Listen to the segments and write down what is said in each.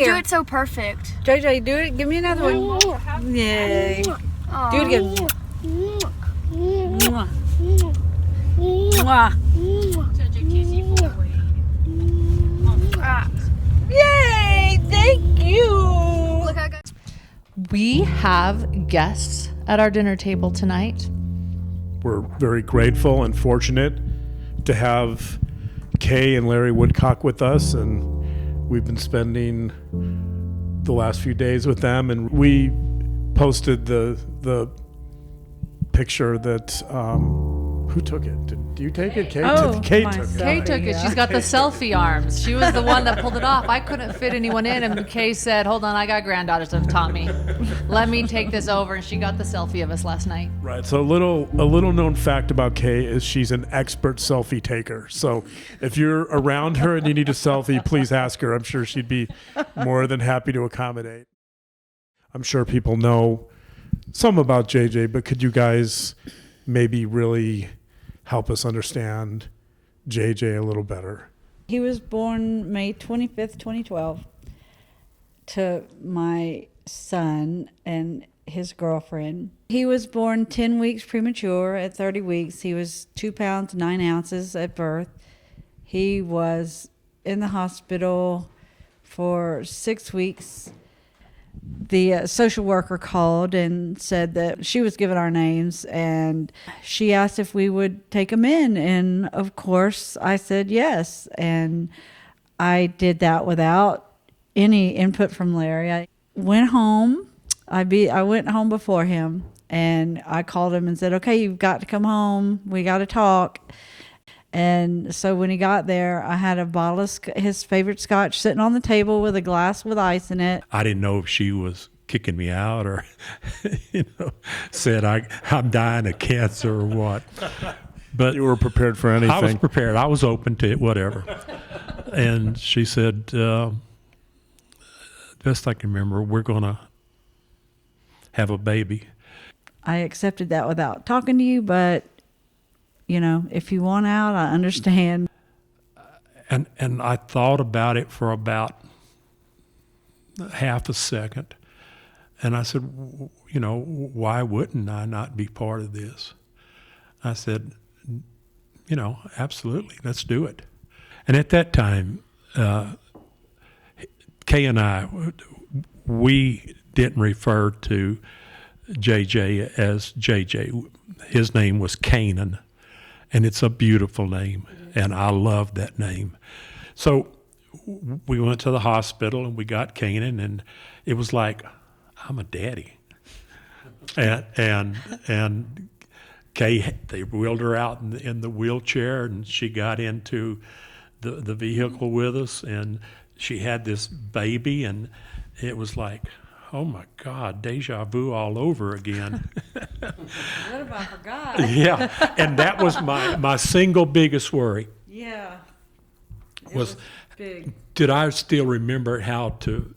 do it so perfect. JJ, do it. Give me another one. Yay. Aww. Do it again. Mwah. Mwah. Such a kissy boy. Yay! Thank you. Look, I got. We have guests at our dinner table tonight. We're very grateful and fortunate to have Kay and Larry Woodcock with us, and we've been spending the last few days with them, and we posted the picture that who took it? Did you take it? Kay, Kay took it. Kay took it. She's got the selfie arms. She was the one that pulled it off. I couldn't fit anyone in, and Kay said, hold on, I got granddaughters that have taught me. Let me take this over, and she got the selfie of us last night. Right. So a little known fact about Kay is she's an expert selfie taker. So if you're around her and you need a selfie, please ask her. I'm sure she'd be more than happy to accommodate. I'm sure people know some about JJ, but could you guys maybe really help us understand JJ a little better? He was born May 25th, 2012 to my son and his girlfriend. He was born 10 weeks premature. At 30 weeks, he was 2 pounds, 9 ounces at birth. He was in the hospital for 6 weeks. The social worker called and said that she was given our names, and she asked if we would take him in. And of course I said yes. And I did that without any input from Larry. I went home. I went home before him, and I called him and said, okay, you've got to come home. We got to talk. And so when he got there, I had a bottle of his favorite scotch sitting on the table with a glass with ice in it. I didn't know if she was kicking me out or, said I'm dying of cancer or what. But You were prepared for anything. I was prepared. I was open to it, whatever. And she said, best I can remember, we're going to have a baby. I accepted that without talking to you, but if you want out, I understand. And I thought about it for about half a second. And I said, why wouldn't I not be part of this? I said, absolutely, let's do it. And at that time, Kay and I, we didn't refer to JJ as JJ. His name was Canaan. And it's a beautiful name, and I love that name. So we went to the hospital, and we got Canaan, and it was like, I'm a daddy. And Kay, they wheeled her out in the wheelchair, and she got into the vehicle with us, and she had this baby, and it was like, oh my God, deja vu all over again. What if I forgot? Yeah, and that was my single biggest worry. Yeah. It was big. Did I still remember how to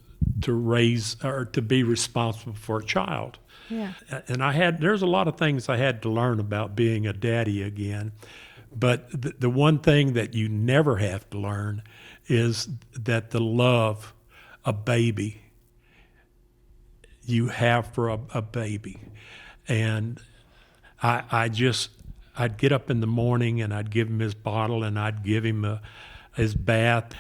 raise or to be responsible for a child? Yeah. And there's a lot of things I had to learn about being a daddy again. But the one thing that you never have to learn is that the love a baby you have for a baby. And I'd get up in the morning and I'd give him his bottle and I'd give him his bath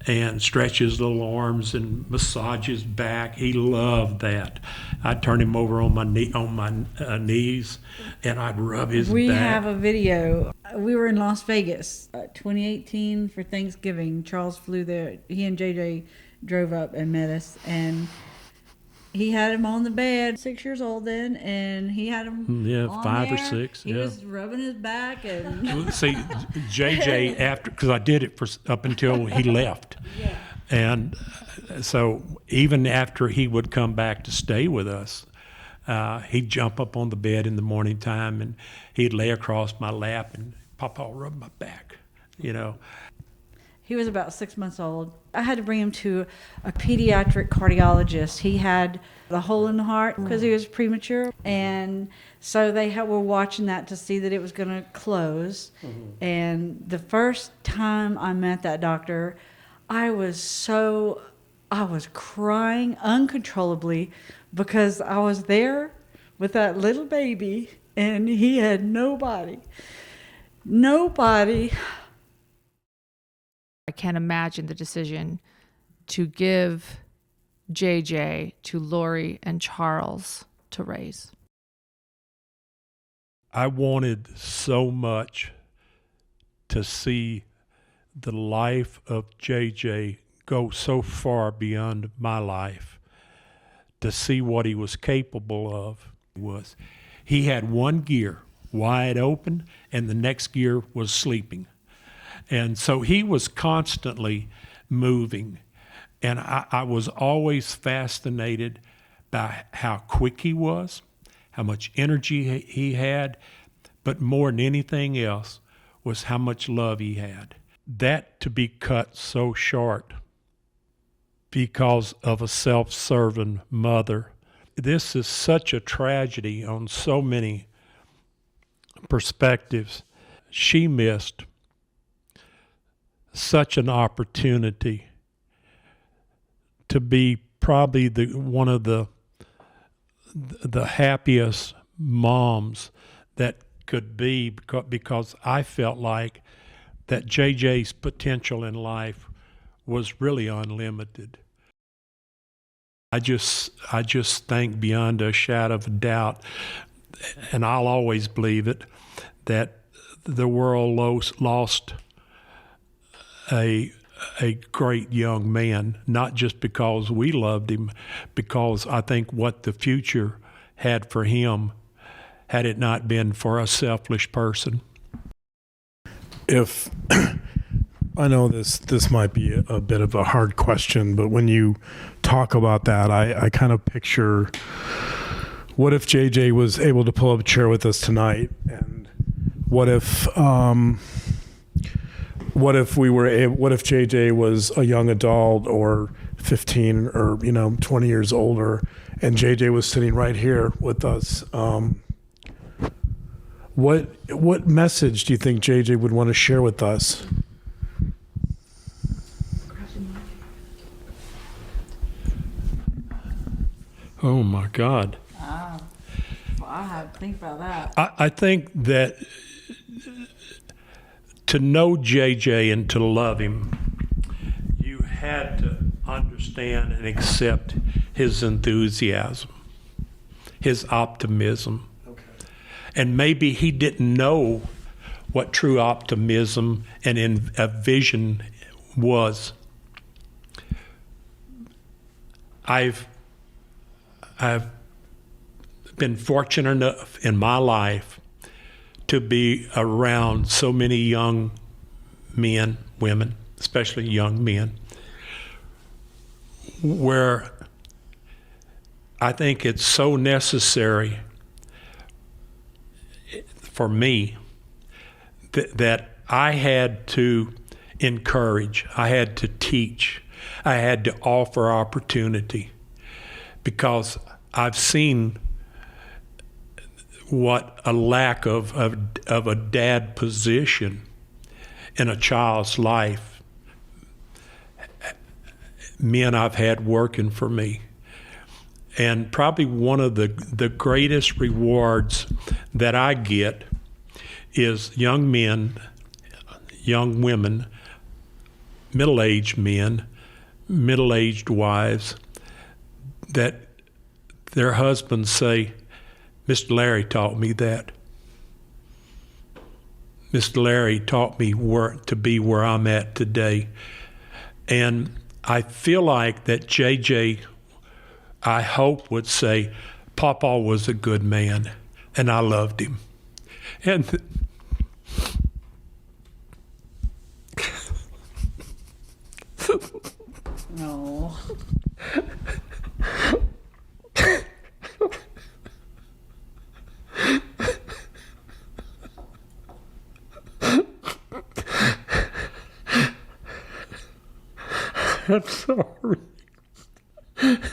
and stretch his little arms and massage his back. He loved that. I'd turn him over on my knees and I'd rub his back. We have a video. We were in Las Vegas, 2018 for Thanksgiving. Charles flew there. He and JJ drove up and met us, and he had him on the bed, 6 years old then, and he had him on 5 or there. 6. He was rubbing his back and See, JJ, because I did it up until he left. Yeah. And so even after he would come back to stay with us, he'd jump up on the bed in the morning time and he'd lay across my lap and Papa rub my back, He was about 6 months old. I had to bring him to a pediatric cardiologist. He had a hole in the heart because he was premature. And so they were watching that to see that it was going to close. Mm-hmm. And the first time I met that doctor, I I was crying uncontrollably because I was there with that little baby and he had nobody. Nobody. I can't imagine the decision to give JJ to Lori and Charles to raise. I wanted so much to see the life of JJ go so far beyond my life, to see what he was capable of. He had one gear wide open and the next gear was sleeping. And so he was constantly moving. And I was always fascinated by how quick he was, how much energy he had, but more than anything else was how much love he had. That to be cut so short because of a self-serving mother. This is such a tragedy on so many perspectives. She missed such an opportunity to be probably one of the happiest moms that could be, because I felt like that JJ's potential in life was really unlimited. I just think beyond a shadow of a doubt, and I'll always believe it, that the world lost a great young man, not just because we loved him, because I think what the future had for him, had it not been for a selfish person. If I know this might be a bit of a hard question, but when you talk about that, I kind of picture, what if JJ was able to pull up a chair with us tonight, and what if JJ was a young adult or 15 or 20 years older, and JJ was sitting right here with us? What message do you think JJ would want to share with us? Oh my God. Well, I have to think about that. I think that to know JJ and to love him, you had to understand and accept his enthusiasm, his optimism. Okay. And maybe he didn't know what true optimism and a vision was. I've been fortunate enough in my life to be around so many young men, women, especially young men, where I think it's so necessary for me that I had to encourage, I had to teach, I had to offer opportunity, because I've seen what a lack of a dad position in a child's life, men I've had working for me. And probably one of the greatest rewards that I get is young men, young women, middle-aged men, middle-aged wives, that their husbands say, Mr. Larry taught me that. Mr. Larry taught me to be where I'm at today. And I feel like that JJ, I hope, would say, Papa was a good man, and I loved him. And No. I'm sorry. It's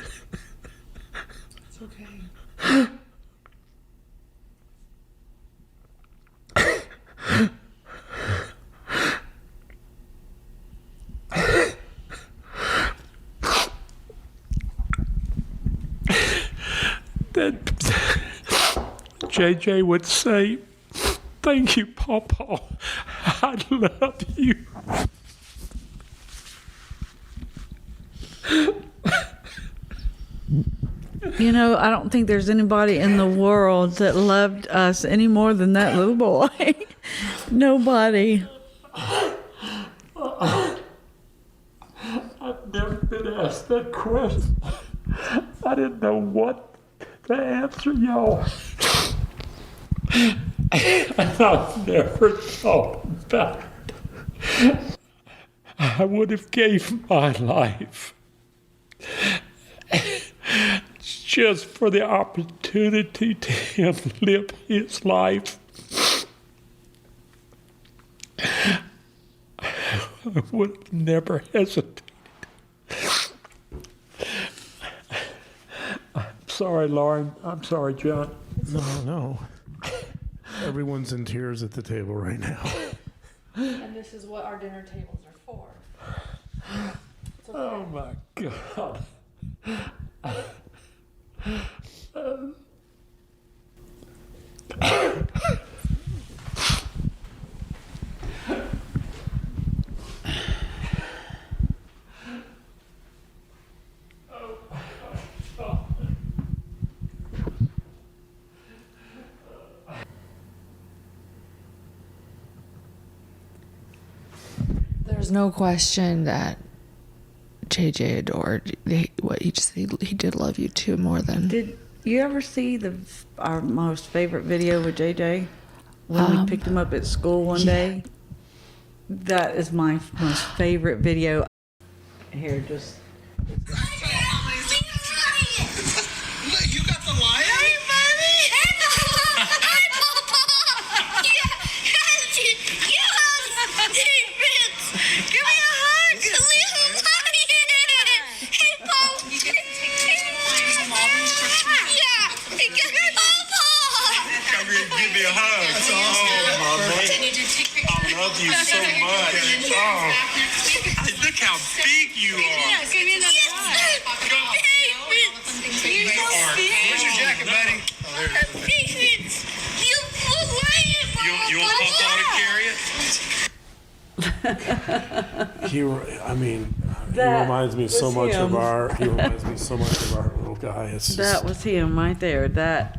okay. that JJ would say, "Thank you, Papa. I love you." You know, I don't think there's anybody in the world that loved us any more than that little boy. Nobody. I've never been asked that question. I didn't know what to answer y'all. And I've never thought about it. I would have gave my life just for the opportunity to him live his life. I would have never hesitated. I'm sorry, Lauren. I'm sorry, John. No. Everyone's in tears at the table right now. And this is what our dinner tables are for. Oh my God. There's no question that JJ adored what he just he did love you too more than. Did you ever see our most favorite video with JJ when we picked him up at school one day? That is my most favorite video. Here, just. You got the lion? Hey, buddy! Hey, Papa! Yes! David! Give me a hug! Little lion! Hey, Papa! Yeah! Hey, give me Papa! Come here and give me a hug. That's awesome. Oh, my man. I love you so much. Oh. Look how big you are. Give me another hug. You're so big. Where's your jacket, buddy? You'll pop out to carry it? He reminds me so much of our. He reminds me so much of our little guy. It's just, That was him right there. That.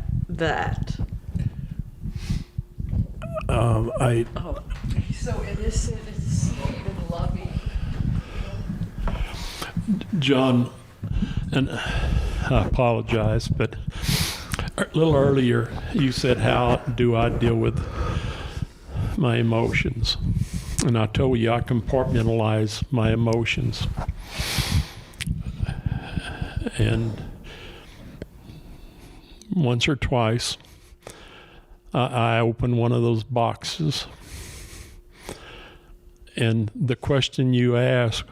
He's so innocent and sweet and loving. John, and I apologize, but a little earlier you said, how do I deal with my emotions? And I told you I compartmentalize my emotions. And once or twice, I opened one of those boxes, and the question you asked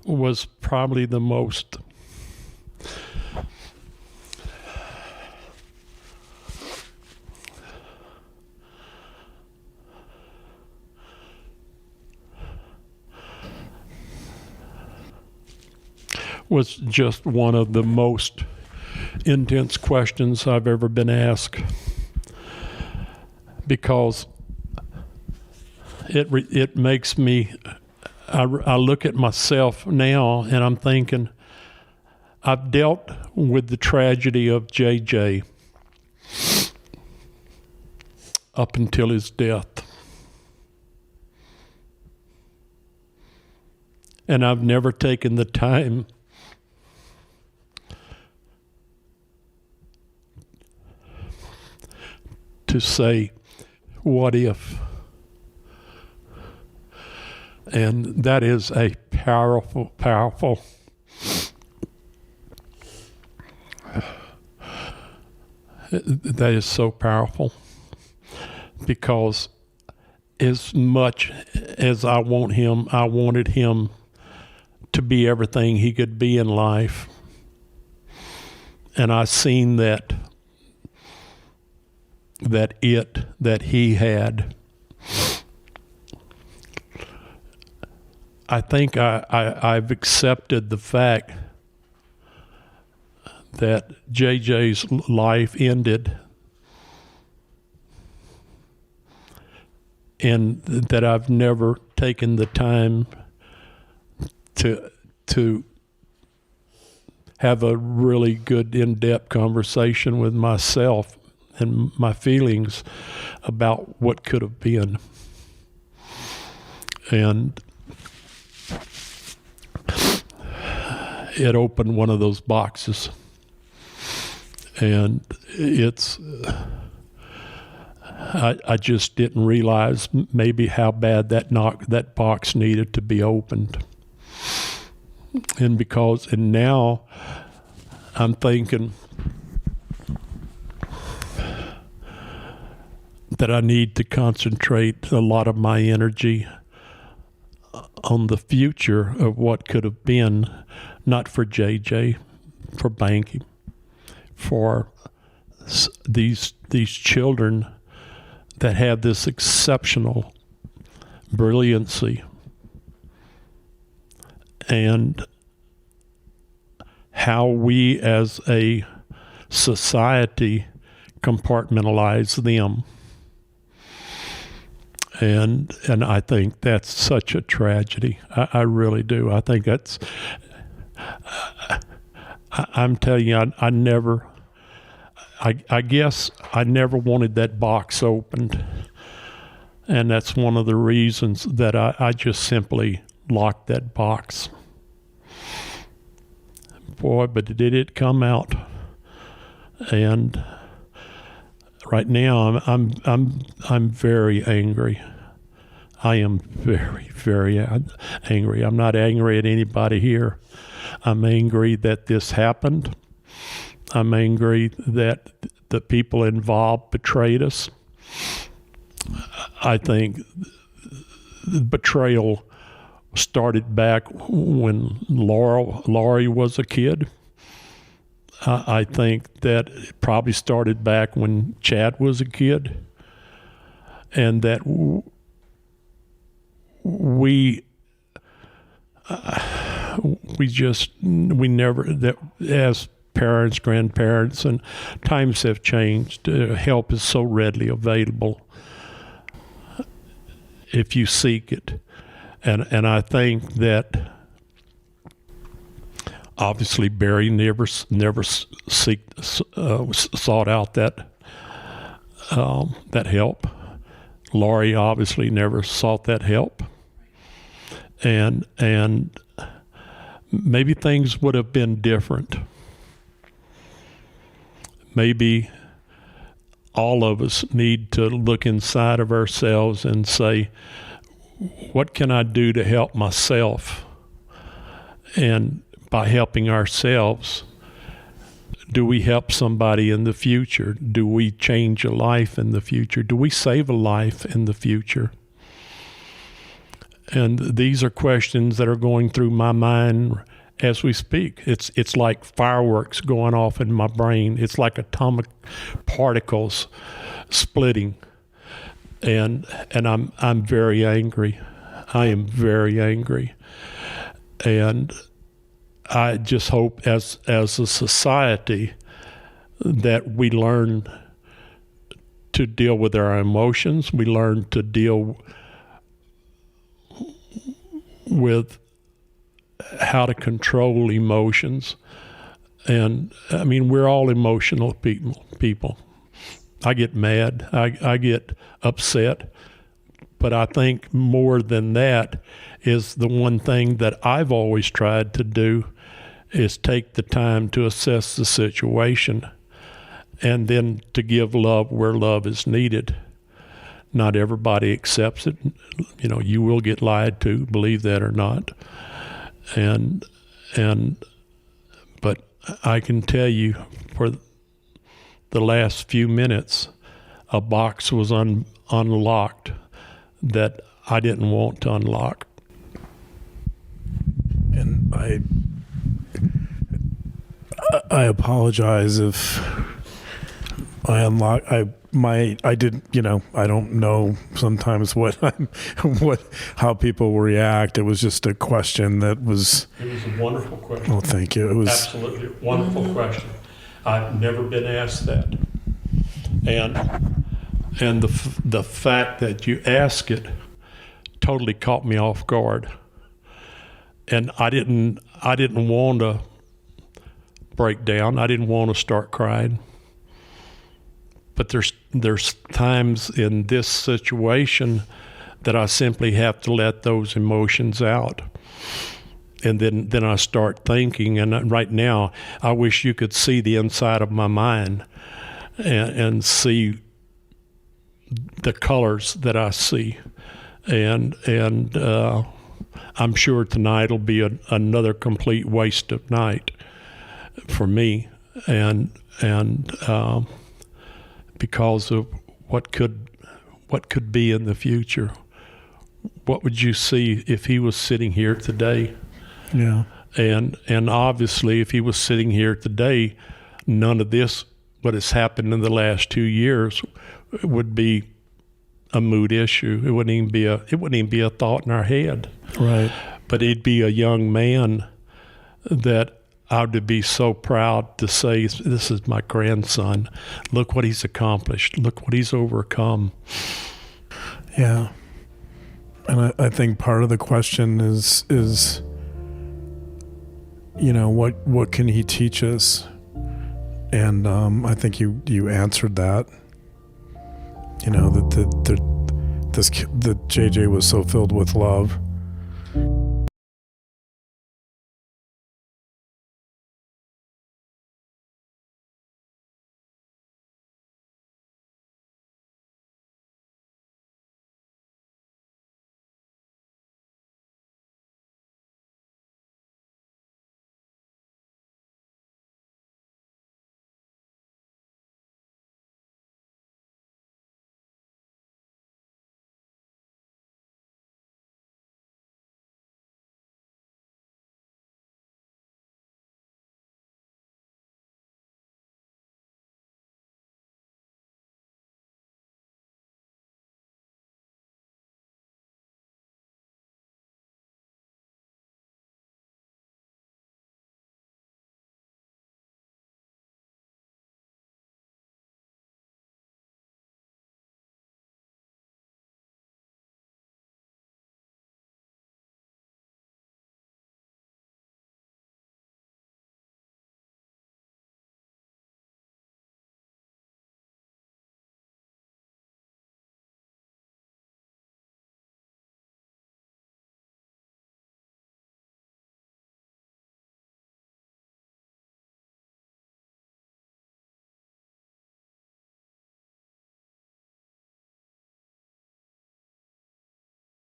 was probably the most was just one of the most intense questions I've ever been asked, because it makes me, I look at myself now and I'm thinking, I've dealt with the tragedy of JJ up until his death. And I've never taken the time to say, what if? And that is a powerful, that is so powerful, because as much as I wanted him to be everything he could be in life. And I seen that he had. I think I've accepted the fact that JJ's life ended, and that I've never taken the time to have a really good in-depth conversation with myself and my feelings about what could have been. And it opened one of those boxes, and it's I just didn't realize maybe how bad that box needed to be opened. And now I'm thinking that I need to concentrate a lot of my energy on the future of what could have been, not for JJ, for banking, for these children that have this exceptional brilliancy, and how we as a society compartmentalize them. And I think that's such a tragedy. I really do. I think that's, I'm telling you, I guess I never wanted that box opened. And that's one of the reasons that I just simply locked that box. Boy, but did it come out. And right now I'm very angry. I am very, very angry. I'm not angry at anybody here. I'm angry that this happened. I'm angry that the people involved betrayed us. I think the betrayal started back when Laurie was a kid. I think that it probably started back when Chad was a kid, and that we never, that as parents, grandparents, and times have changed. Help is so readily available if you seek it, and I think that obviously Barry never sought out that help. Laurie obviously never sought that help, and maybe things would have been different. Maybe all of us need to look inside of ourselves and say, what can I do to help myself? And by helping ourselves, do we help somebody in the future? Do we change a life in the future? Do we save a life in the future? And these are questions that are going through my mind as we speak. It's like fireworks going off in my brain. It's like atomic particles splitting. And I'm very angry. I am very angry. And I just hope as a society that we learn to deal with our emotions. We learn to deal with how to control emotions. And I mean, we're all emotional people. I get mad, I get upset, but I think more than that is the one thing that I've always tried to do is take the time to assess the situation and then to give love where love is needed. Not everybody accepts it. You know, you will get lied to, believe that or not. But I can tell you for the last few minutes, a box was unlocked that I didn't want to unlock. And I apologize if I unlock. I didn't. You know, I don't know sometimes how people will react. It was just a question that was. It was a wonderful question. Oh, thank you. It was absolutely a wonderful question. I've never been asked that. And the fact that you ask it totally caught me off guard. And I didn't want to break down. I didn't want to start crying. But there's times in this situation that I simply have to let those emotions out. And then I start thinking, and right now I wish you could see the inside of my mind and see the colors that I see. And I'm sure tonight will be another complete waste of night for me, and because of what could be in the future. What would you see if he was sitting here today? Yeah. And obviously, if he was sitting here today, none of this, what has happened in the last 2 years, would be a mood issue. It wouldn't even be a thought in our head. Right. But he'd be a young man that I would be so proud to say, this is my grandson. Look what he's accomplished. Look what he's overcome. Yeah. And I think part of the question is what can he teach us? And I think you answered that. That JJ was so filled with love,